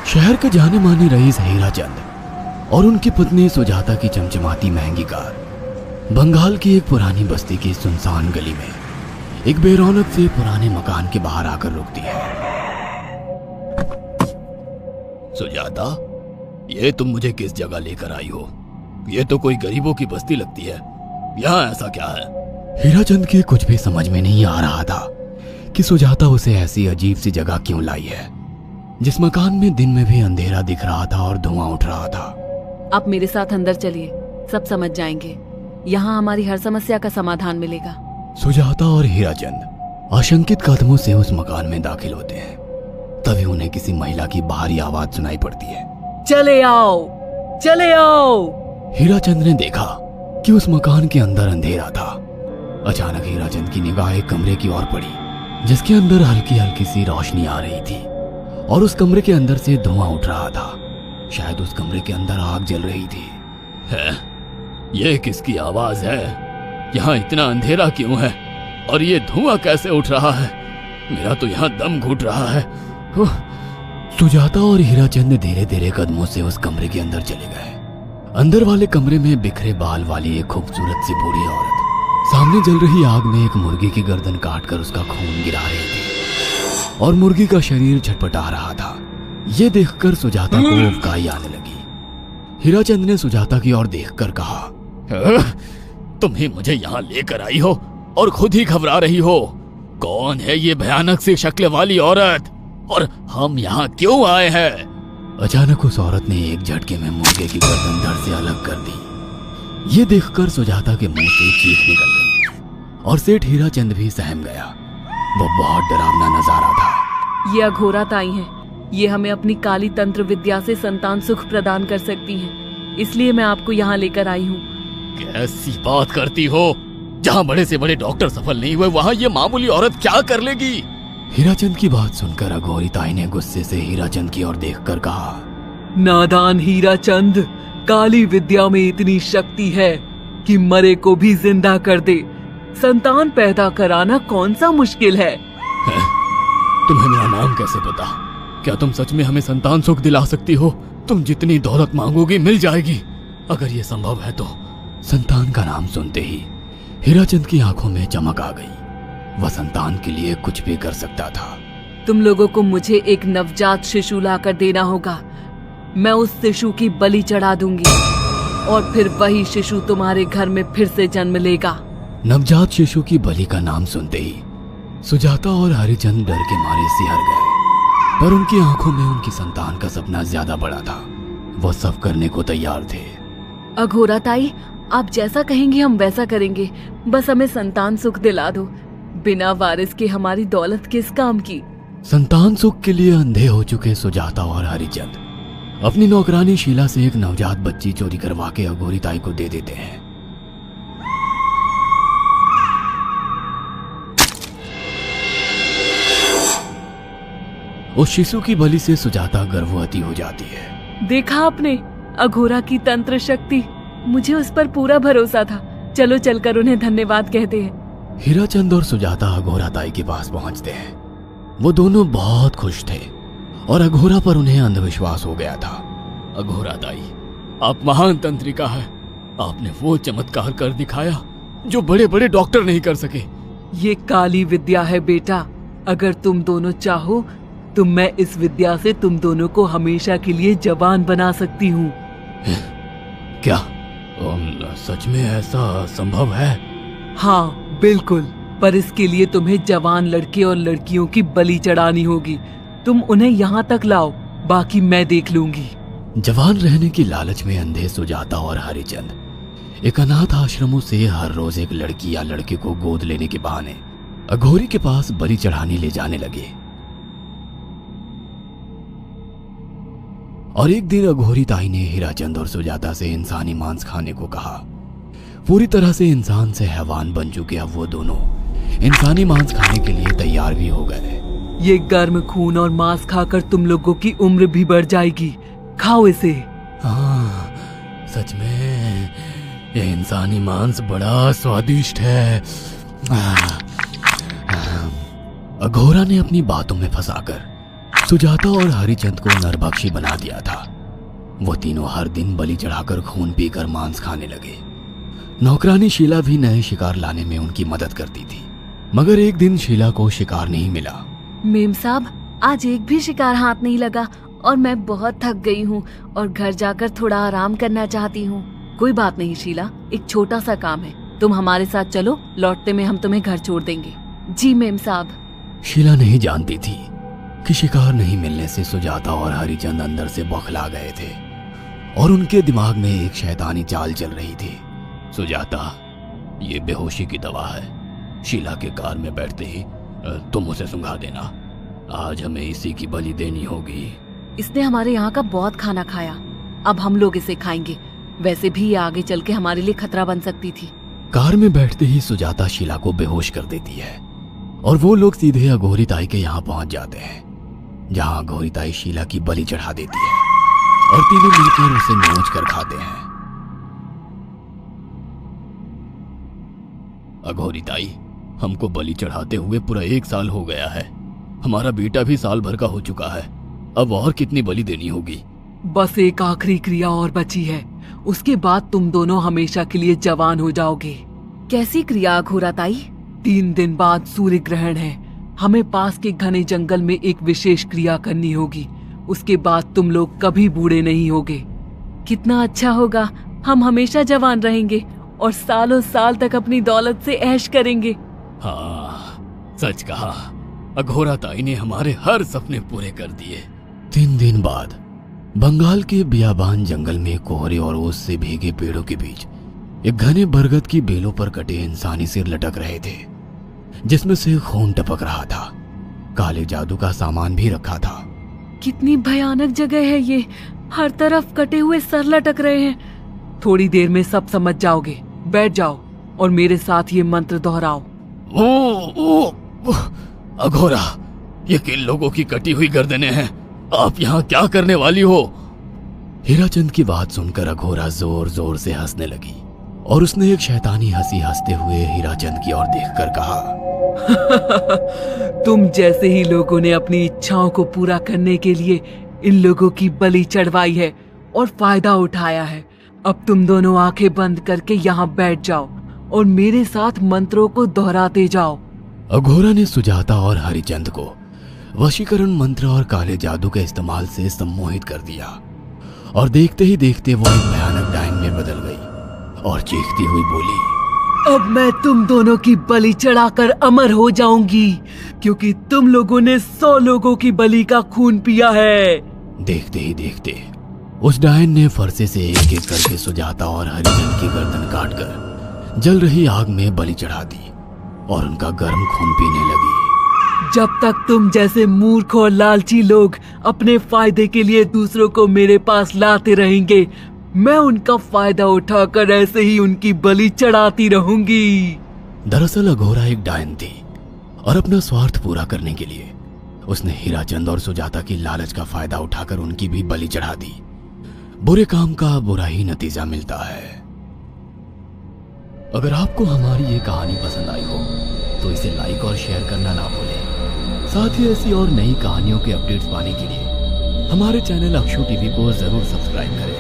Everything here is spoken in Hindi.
शहर के जाने माने रईस हीराचंद और उनकी पत्नी सुजाता की चमचमाती महंगी कार बंगाल की एक पुरानी बस्ती की सुनसान गली में एक बेरौनक से पुराने मकान के बाहर आकर रुकती है। सुजाता, ये तुम मुझे किस जगह लेकर आई हो? ये तो कोई गरीबों की बस्ती लगती है, यहाँ ऐसा क्या है? हीराचंद के कुछ भी समझ में नहीं आ रहा था कि सुजाता उसे ऐसी अजीब सी जगह क्यों लाई है, जिस मकान में दिन में भी अंधेरा दिख रहा था और धुआं उठ रहा था। आप मेरे साथ अंदर चलिए, सब समझ जाएंगे। यहाँ हमारी हर समस्या का समाधान मिलेगा। सुजाता और हीराचंद आशंकित कदमों से उस मकान में दाखिल होते हैं। तभी उन्हें किसी महिला की बाहरी आवाज सुनाई पड़ती है। चले आओ, चले आओ। हीराचंद ने देखा कि उस मकान के अंदर अंधेरा था। अचानक हीराचंद की निगाह एक कमरे की ओर पड़ी, जिसके अंदर हल्की हल्की सी रोशनी आ रही थी और उस कमरे के अंदर से धुआं उठ रहा था। शायद उस कमरे के अंदर आग जल रही थी। है? ये किसकी आवाज है? यहाँ इतना अंधेरा क्यों है और ये धुआं कैसे उठ रहा है? मेरा तो यहाँ दम घुट रहा है। सुजाता और हीराचंद धीरे धीरे कदमों से उस कमरे के अंदर चले गए। अंदर वाले कमरे में बिखरे बाल वाली एक खूबसूरत सी बूढ़ी औरत सामने जल रही आग में एक मुर्गी की गर्दन काटकर उसका खून गिरा रही थी और मुर्गी का शरीर छटपटा रहा था। ये देखकर सुजाता को उबकाई आने लगी। हीराचंद ने सुजाता की ओर देखकर कहा, तुम ही मुझे यहाँ लेकर आई हो और खुद ही घबरा रही हो। कौन है ये भयानक सी शक्ल वाली औरत और हम यहाँ क्यों आए हैं? अचानक उस औरत ने एक झटके में मुर्गे की गर्दन धड़ से अलग कर दी। ये देखकर सुजाता के मुंह से चीख निकल गई और सेठ हीराचंद भी सहम गया। वो बहुत डरावना नजारा था। ये अघोरा ताई हैं। ये हमें अपनी काली तंत्र विद्या से संतान सुख प्रदान कर सकती हैं। इसलिए मैं आपको यहाँ लेकर आई हूँ। कैसी बात करती हो? जहाँ बड़े से बड़े डॉक्टर सफल नहीं हुए, वहाँ ये मामूली औरत क्या कर लेगी? हीराचंद की बात सुनकर अघोरी ताई ने गुस्से से हीराचंद की ओर देखकर कहा, नादान हीराचंद, काली विद्या में इतनी शक्ति है कि मरे को भी जिंदा कर दे। संतान पैदा कराना कौन सा मुश्किल है? तुम्हें मेरा नाम कैसे पता? क्या तुम सच में हमें संतान सुख दिला सकती हो? तुम जितनी दौलत मांगोगी मिल जाएगी, अगर ये संभव है तो। संतान का नाम सुनते ही हीराचंद की आंखों में चमक आ गई। वह संतान के लिए कुछ भी कर सकता था। तुम लोगों को मुझे एक नवजात शिशु लाकर देना होगा। मैं उस शिशु की बलि चढ़ा दूंगी और फिर वही शिशु तुम्हारे घर में फिर से जन्म लेगा। नवजात शिशु की बलि का नाम सुनते ही सुजाता और हरिचंद डर के मारे सिहर गए, पर उनकी आंखों में उनकी संतान का सपना ज्यादा बड़ा था। वो सब करने को तैयार थे। अघोरा ताई, आप जैसा कहेंगे हम वैसा करेंगे। बस हमें संतान सुख दिला दो। बिना वारिस के हमारी दौलत किस काम की? संतान सुख के लिए अंधे हो चुके सुजाता और हरिचंद अपनी नौकरानी शीला से एक नवजात बच्ची चोरी करवा के अघोरी ताई को दे देते हैं। उस शिशु की बलि से सुजाता गर्भवती हो जाती है। देखा आपने अघोरा की तंत्र शक्ति? मुझे उस पर पूरा भरोसा था। चलो चलकर उन्हें धन्यवाद कहते हैं। हीराचंद और सुजाता अघोरा ताई के पास पहुंचते हैं। वो दोनों बहुत खुश थे और अघोरा पर उन्हें अंधविश्वास हो गया था। अघोरा ताई, आप महान तंत्रिका है। आपने वो चमत्कार कर दिखाया जो बड़े बड़े डॉक्टर नहीं कर सके। ये काली विद्या है बेटा। अगर तुम दोनों चाहो तो मैं इस विद्या से तुम दोनों को हमेशा के लिए जवान बना सकती हूँ। क्या सच में ऐसा संभव है? हाँ बिल्कुल, पर इसके लिए तुम्हें जवान लड़के और लड़कियों की बलि चढ़ानी होगी। तुम उन्हें यहाँ तक लाओ, बाकी मैं देख लूंगी। जवान रहने की लालच में अंधे सुजाता और हरिचंद एक अनाथ आश्रमों से हर रोज एक लड़की या लड़के को गोद लेने के बहाने अघोरी के पास बलि चढ़ाने ले जाने लगे। और एक दिन अघोरी ताई ने हीराचंद और सुजाता से इंसानी मांस खाने को कहा। पूरी तरह से इंसान से हैवान बन चुके अब वो दोनों इंसानी मांस खाने के लिए तैयार भी हो गए। ये गर्म खून और मांस खाकर तुम लोगों की उम्र भी बढ़ जाएगी। खाओ इसे। हाँ, सच में ये इंसानी मांस बड़ा स्वादिष्ट है। अघोरा ने अपनी बातों में फंसाकर सुजाता और हरिचंद को नरभक्षी बना दिया था। वो तीनों हर दिन बलि चढ़ाकर खून पीकर मांस खाने लगे। नौकरानी शीला भी नए शिकार लाने में उनकी मदद करती थी, मगर एक दिन शीला को शिकार नहीं मिला। मेम साहब, आज एक भी शिकार हाथ नहीं लगा और मैं बहुत थक गई हूँ और घर जाकर थोड़ा आराम करना चाहती हूँ। कोई बात नहीं शीला, एक छोटा सा काम है, तुम हमारे साथ चलो, लौटते में हम तुम्हें घर छोड़ देंगे। जी मेम साहब। शीला नहीं जानती थी कि शिकार नहीं मिलने से सुजाता और हरिचंद अंदर से बौखला गए थे और उनके दिमाग में एक शैतानी चाल चल रही थी। सुजाता, ये बेहोशी की दवा है। शीला के कार में बैठते ही तुम उसे सुंघा देना। आज हमें इसी की बलि देनी होगी। इसने हमारे यहाँ का बहुत खाना खाया, अब हम लोग इसे खाएंगे। वैसे भी ये आगे चल के हमारे लिए खतरा बन सकती थी। कार में बैठते ही सुजाता शीला को बेहोश कर देती है और वो लोग सीधे अघोरी ताई के यहाँ पहुंच जाते हैं, जहाँ अघोरी ताई शीला की बलि चढ़ा देती है और तीनों मिलकर उसे नोच कर खाते हैं। अघोरी ताई, हमको बलि चढ़ाते हुए पूरा 1 साल हो गया है। हमारा बेटा भी साल भर का हो चुका है। अब और कितनी बलि देनी होगी? बस एक आखिरी क्रिया और बची है, उसके बाद तुम दोनों हमेशा के लिए जवान हो जाओगे। कैसी क्रिया अघोरा ताई? 3 दिन बाद सूर्य ग्रहण है, हमें पास के घने जंगल में एक विशेष क्रिया करनी होगी। उसके बाद तुम लोग कभी बूढ़े नहीं होगे। कितना अच्छा होगा, हम हमेशा जवान रहेंगे और सालों साल तक अपनी दौलत से ऐश करेंगे। हाँ, सच कहा। अघोरा ताई ने हमारे हर सपने पूरे कर दिए। 3 दिन बाद बंगाल के बियाबान जंगल में कोहरे और ओस से भीगे पेड़ों के बीच एक घने बरगद की बेलों पर कटे इंसानी सिर लटक रहे थे, जिसमें से खून टपक रहा था। काले जादू का सामान भी रखा था। कितनी भयानक जगह है ये, हर तरफ कटे हुए सर लटक रहे हैं। थोड़ी देर में सब समझ जाओगे। बैठ जाओ और मेरे साथ ये मंत्र दोहराओ। अघोरा, ये किन लोगों की कटी हुई गर्दनें हैं? आप यहाँ क्या करने वाली हो? हीराचंद की बात सुनकर अघोरा जोर जोर से हंसने लगी और उसने एक शैतानी हंसी हंसते हुए हीराचंद की ओर देखकर कहा, तुम जैसे ही लोगों ने अपनी इच्छाओं को पूरा करने के लिए इन लोगों की बलि चढ़वाई है और फायदा उठाया है। अब तुम दोनों आंखें बंद करके यहाँ बैठ जाओ और मेरे साथ मंत्रों को दोहराते जाओ। अघोरा ने सुजाता और हरिचंद को वशीकरण मंत्र और काले जादू के इस्तेमाल से सम्मोहित कर दिया और देखते ही देखते वो एक भयानक डायन में बदल गई और चीखती हुई बोली, अब मैं तुम दोनों की बलि चढ़ाकर अमर हो जाऊंगी, क्योंकि तुम लोगों ने 100 लोगों की बलि का खून पिया है। देखते ही देखते उस डायन ने फरसे से एक एक करके सुजाता और हरिचंद की गर्दन काटकर जल रही आग में बलि चढ़ा दी और उनका गर्म खून पीने लगी। जब तक तुम जैसे मूर्ख और लालची लोग अपने फायदे के लिए दूसरों को मेरे पास लाते रहेंगे, मैं उनका फायदा उठाकर ऐसे ही उनकी बलि चढ़ाती रहूंगी। दरअसल अघोरा एक डायन थी और अपना स्वार्थ पूरा करने के लिए उसने हीराचंद और सुजाता की लालच का फायदा उठाकर उनकी भी बलि चढ़ा दी। बुरे काम का बुरा ही नतीजा मिलता है। अगर आपको हमारी ये कहानी पसंद आई हो तो इसे लाइक और शेयर करना ना भूलें। साथ ही ऐसी और नई कहानियों के अपडेट्स पाने के लिए हमारे चैनल अक्षु टीवी को जरूर सब्सक्राइब करें।